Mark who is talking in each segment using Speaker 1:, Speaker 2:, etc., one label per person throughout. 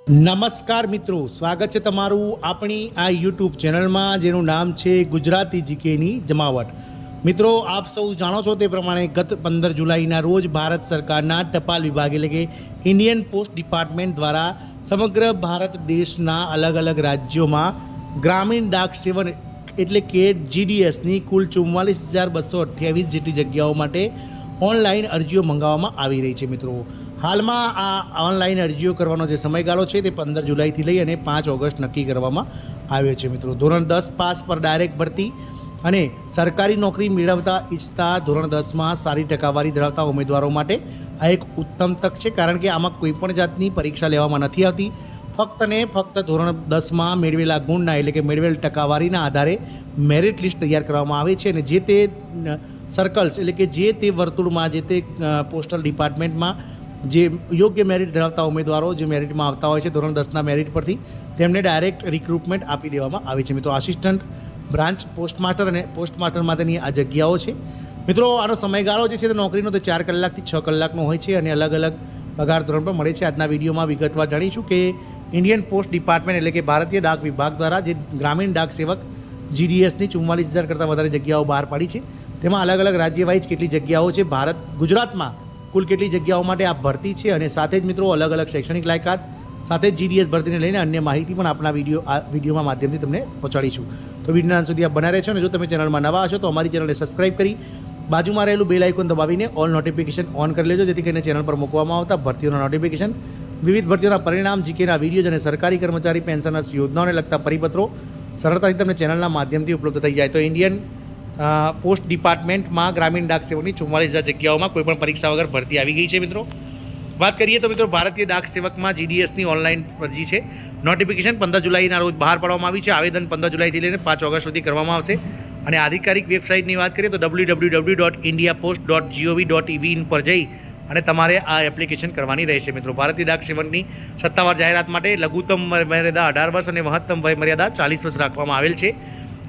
Speaker 1: નમસ્કાર મિત્રો, સ્વાગત છે તમારું આપણી આ યુટ્યુબ ચેનલમાં જેનું નામ છે ગુજરાતી જીકેની જમાવટ। મિત્રો, આપ સૌ જાણો છો તે પ્રમાણે ગત 15 જુલાઈના રોજ ભારત સરકારના ટપાલ વિભાગ એટલે કે ઇન્ડિયન પોસ્ટ ડિપાર્ટમેન્ટ દ્વારા સમગ્ર ભારત દેશના અલગ અલગ રાજ્યોમાં ગ્રામીણ ડાક સેવન એટલે કે જીડીએસની કુલ 44,228 જેટલી જગ્યાઓ માટે ઓનલાઈન અરજીઓ મંગાવવામાં આવી રહી છે। મિત્રો, હાલમાં આ ઓનલાઈન અરજીઓ કરવાનો જે સમયગાળો છે તે 15 જુલાઈથી લઈ અને 5 ઓગસ્ટ નક્કી કરવામાં આવ્યો છે। મિત્રો, ધોરણ 10 પાસ પર ડાયરેક્ટ ભરતી અને સરકારી નોકરી મેળવતા ઈચ્છતા ધોરણ 10માં સારી ટકાવારી ધરાવતા ઉમેદવારો માટે આ એક ઉત્તમ તક છે, કારણ કે આમાં કોઈપણ જાતની પરીક્ષા લેવામાં નથી આવતી। ફક્ત ને ફક્ત ધોરણ 10માં મેળવેલા ગુણના એટલે કે મેળવેલ ટકાવારીના આધારે મેરિટ લિસ્ટ તૈયાર કરવામાં આવે છે અને જે તે સર્કલ્સ એટલે કે જે તે વર્તુળમાં જે તે પોસ્ટલ ડિપાર્ટમેન્ટમાં જે યોગ્ય મેરિટ ધરાવતા ઉમેદવારો જે મેરિટમાં આવતા હોય છે ધોરણ 10ના મેરિટ પરથી તેમને ડાયરેક્ટ રિક્રુટમેન્ટ આપી દેવામાં આવે છે। મિત્રો, આસિસ્ટન્ટ બ્રાન્ચ પોસ્ટમાસ્ટર અને પોસ્ટમાસ્ટર માટેની આ જગ્યાઓ છે। મિત્રો, આનો સમયગાળો જે છે તે નોકરીનો તે 4 કલાકથી 6 કલાકનો હોય છે અને અલગ અલગ પગાર ધોરણ પણ મળે છે। આજના વિડીયોમાં વિગતવાર જાણીશું કે ઇન્ડિયન પોસ્ટ ડિપાર્ટમેન્ટ એટલે કે ભારતીય ડાક વિભાગ દ્વારા જે ગ્રામીણ ડાક સેવક જીડીએસની 44,000 કરતાં વધારે જગ્યાઓ બહાર પાડી છે, તેમાં અલગ અલગ રાજ્ય વાઇઝ કેટલી જગ્યાઓ છે, ગુજરાતમાં કુલ કેટલી જગ્યાઓ માટે આ ભરતી છે અને સાથે જ મિત્રો અલગ અલગ શૈક્ષણિક લાયકાત સાથે જ જીડીએસ ભરતીને લઈને અન્ય માહિતી પણ આપણા વિડીયોમાં માધ્યમથી તમને પહોંચાડીશું। તો વિડીયોના અંત સુધી આપ બના રહેશો અને જો તમે ચેનલમાં નવા હશો તો અમારી ચેનલને સબસ્ક્રાઇબ કરી બાજુમાં રહેલું બેલ આઇકોન દબાવીને ઓલ નોટિફિકેશન ઓન કરી લેજો, જેથી કરીને ચેનલ પર મૂકવામાં આવતા ભરતીઓના નોટિફિકેશન, વિવિધ ભરતીઓના પરિણામ, જીકેના વિડીયો અને સરકારી કર્મચારી પેન્શનર્સ યોજનાઓને લગતા પરિપત્રો સરળતાથી તમને ચેનલના માધ્યમથી ઉપલબ્ધ થઈ જાય। તો ઇન્ડિયન પોસ્ટ ડિપાર્ટમેન્ટમાં ગ્રામીણ ડાક સેવકની 44,000 જગ્યાઓમાં કોઈપણ પરીક્ષા વગર ભરતી આવી ગઈ છે। મિત્રો, વાત કરીએ તો મિત્રો ભારતીય ડાક સેવકમાં જીડીએસની ઓનલાઈન અરજી છે। નોટિફિકેશન 15 જુલાઈના રોજ બહાર પાડવામાં આવી છે। આવેદન 15 જુલાઈથી લઈને 5 ઓગસ્ટ સુધી કરવામાં આવશે અને આધિકારિક વેબસાઇટની વાત કરીએ તો www.indiapost.gov.in પર જઈ અને તમારે આ એપ્લિકેશન કરવાની રહેશે। મિત્રો, ભારતીય ડાક સેવકની સત્તાવાર જાહેરાત માટે લઘુત્તમ મર્યાદા 18 વર્ષ અને મહત્તમ વય મર્યાદા 40 વર્ષ રાખવામાં આવેલ છે।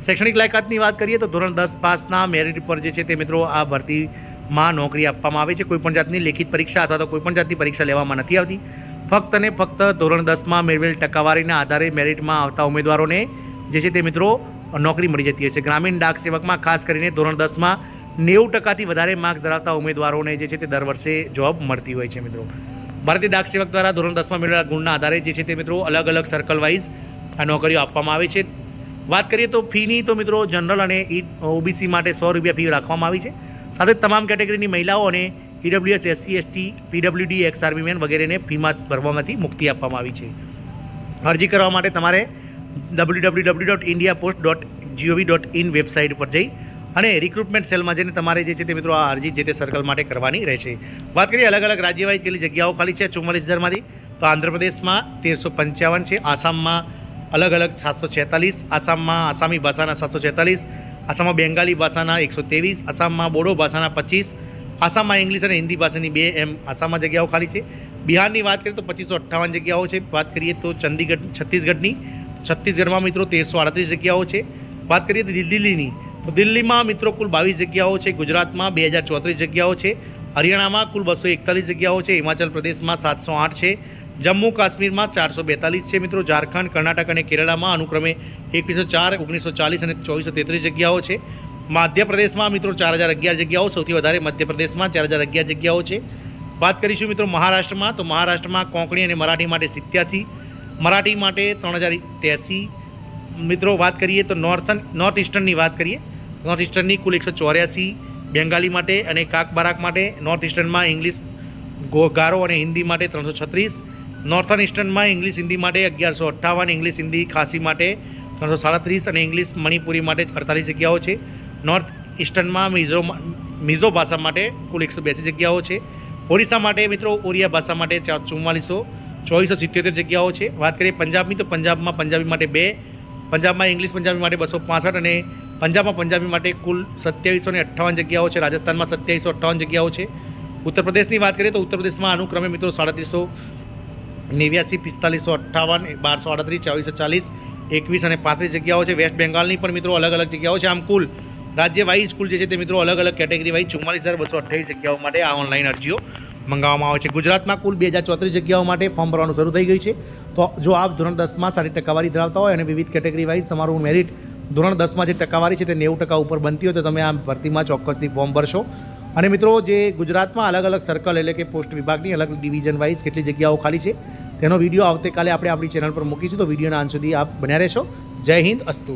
Speaker 1: શૈક્ષણિક લાયકાતની વાત કરીએ તો ધોરણ 10 પાસના મેરિટ પર જે છે તે મિત્રો આ ભરતીમાં નોકરી આપવામાં આવે છે। કોઈપણ જાતની લેખિત પરીક્ષા અથવા તો કોઈપણ જાતની પરીક્ષા લેવામાં નથી આવતી। ફક્ત ને ફક્ત ધોરણ 10માં મેળવેલ ટકાવારીના આધારે મેરિટમાં આવતા ઉમેદવારોને જે છે તે મિત્રો નોકરી મળી જતી હશે। ગ્રામીણ ડાક સેવકમાં ખાસ કરીને ધોરણ 10માં 90% વધારે માર્ક્સ ધરાવતા ઉમેદવારોને જે છે તે દર વર્ષે જોબ મળતી હોય છે। મિત્રો, ભારતીય ડાક સેવક દ્વારા ધોરણ 10માં મેળવેલા ગુણના આધારે જે છે તે મિત્રો અલગ અલગ સર્કલ વાઇઝ આ નોકરીઓ આપવામાં આવે છે। વાત કરીએ તો ફીની તો મિત્રો જનરલ અને ઓબીસી માટે 100 રૂપિયા ફી રાખવામાં આવી છે। સાથે તમામ કેટેગરીની મહિલાઓ અને EWS, SC, ST, PWD, x army man વગેરેને ફીમાં ભરવામાંથી મુક્તિ આપવામાં આવી છે। અરજી કરવા માટે તમારે www.indiapost.gov.in વેબસાઇટ પર જઈ અને રિક્રુટમેન્ટ સેલમાં જઈને તમારે જે છે તે મિત્રો આ અરજી જે તે સર્કલ માટે કરવાની રહેશે। વાત કરીએ અલગ અલગ રાજ્ય વાઇઝ કેટલી જગ્યાઓ ખાલી છે 44,000માંથી, તો આંધ્રપ્રદેશમાં 1355 છે, આસામમાં અલગ અલગ 746, આસામમાં આસામી ભાષાના 746, આસામમાં બેંગાલી ભાષાના 123, આસામમાં બોડો ભાષાના 25, આસામમાં ઇંગ્લિશ અને હિન્દી ભાષાની 2 એમ આસામમાં જગ્યાઓ ખાલી છે। બિહારની વાત કરીએ તો 2558 જગ્યાઓ છે। વાત કરીએ તો છત્તીસગઢમાં મિત્રો 1338 જગ્યાઓ છે। વાત કરીએ તો દિલ્હીની તો દિલ્હીમાં મિત્રો કુલ 22 જગ્યાઓ છે। ગુજરાતમાં 2034 જગ્યાઓ છે। હરિયાણામાં કુલ 241 જગ્યાઓ છે। હિમાચલ પ્રદેશમાં 708 છે। જમ્મુ કાશ્મીરમાં 442 છે। મિત્રો, ઝારખંડ, કર્ણાટક અને કેરળમાં અનુક્રમે 2104, 1940 અને 2433 જગ્યાઓ છે। મધ્યપ્રદેશમાં મિત્રો 4011 જગ્યાઓ, સૌથી વધારે મધ્યપ્રદેશમાં 4011 જગ્યાઓ છે। વાત કરીશું મિત્રો મહારાષ્ટ્રમાં, તો મહારાષ્ટ્રમાં કોંકણી અને મરાઠી માટે 87, મરાઠી માટે 3083। મિત્રો, વાત કરીએ તો નોર્થ ઇસ્ટર્નની વાત કરીએ, નોર્થ ઇસ્ટર્નની કુલ 184, બેંગાલી માટે અને કાકબારાક માટે, નોર્થ ઇસ્ટર્નમાં ઇંગ્લિશ, ગારો અને હિન્દી માટે 336, નોર્થન ઇસ્ટર્નમાં ઇંગ્લિશ હિન્દી માટે 1158, ઇંગ્લિશ હિન્દી ખાસી માટે 337 અને ઇંગ્લિશ મણિપુરી માટે 48 જગ્યાઓ છે। નોર્થ ઇસ્ટર્નમાં મિઝો ભાષા માટે કુલ 182 જગ્યાઓ છે। ઓરિસ્સા માટે મિત્રો ઓરિયા ભાષા માટે 477 જગ્યાઓ છે। વાત કરીએ પંજાબની તો પંજાબમાં પંજાબી માટે 2, પંજાબમાં ઇંગ્લિશ પંજાબી માટે 265 અને પંજાબમાં પંજાબી માટે કુલ 2758 જગ્યાઓ છે। રાજસ્થાનમાં 2758 જગ્યાઓ છે। ઉત્તર પ્રદેશની વાત કરીએ તો ઉત્તર પ્રદેશમાં અનુક્રમે મિત્રો 3789, 4558, 1238, 2440, 21 અને 35 જગ્યાઓ છે। વેસ્ટ બેંગાલની પણ મિત્રો અલગ અલગ જગ્યાઓ છે। આમ કુલ રાજ્ય વાઇઝ કુલ જે છે તે મિત્રો અલગ અલગ કેટેગરી વાઇઝ 44,228 જગ્યાઓ માટે આ ઓનલાઈન અરજીઓ મંગાવવામાં આવે છે। ગુજરાતમાં કુલ 2034 જગ્યાઓ માટે ફોર્મ ભરવાનું શરૂ થઈ ગયું છે। તો જો આપ ધોરણ 10માં સારી ટકાવારી ધરાવતા હોય અને વિવિધ કેટેગરી વાઇઝ તમારું મેરિટ ધોરણ 10માં જે ટકાવારી છે તે 90% ઉપર બનતી હોય તો તમે આ ભરતીમાં ચોક્કસથી ફોર્મ ભરશો. અને મિત્રો જે ગુજરાતમાં અલગ અલગ સર્કલ એટલે કે પોસ્ટ વિભાગની અલગ ડિવિઝન વાઇઝ કેટલી જગ્યાઓ ખાલી છે તેનો વિડીયો આવતીકાલે આપણે આપણી ચેનલ પર મૂકીશું. તો વિડીયોના અંત સુધી આપ બન્યા રહેશો. જય હિન્દ, અસ્તુ.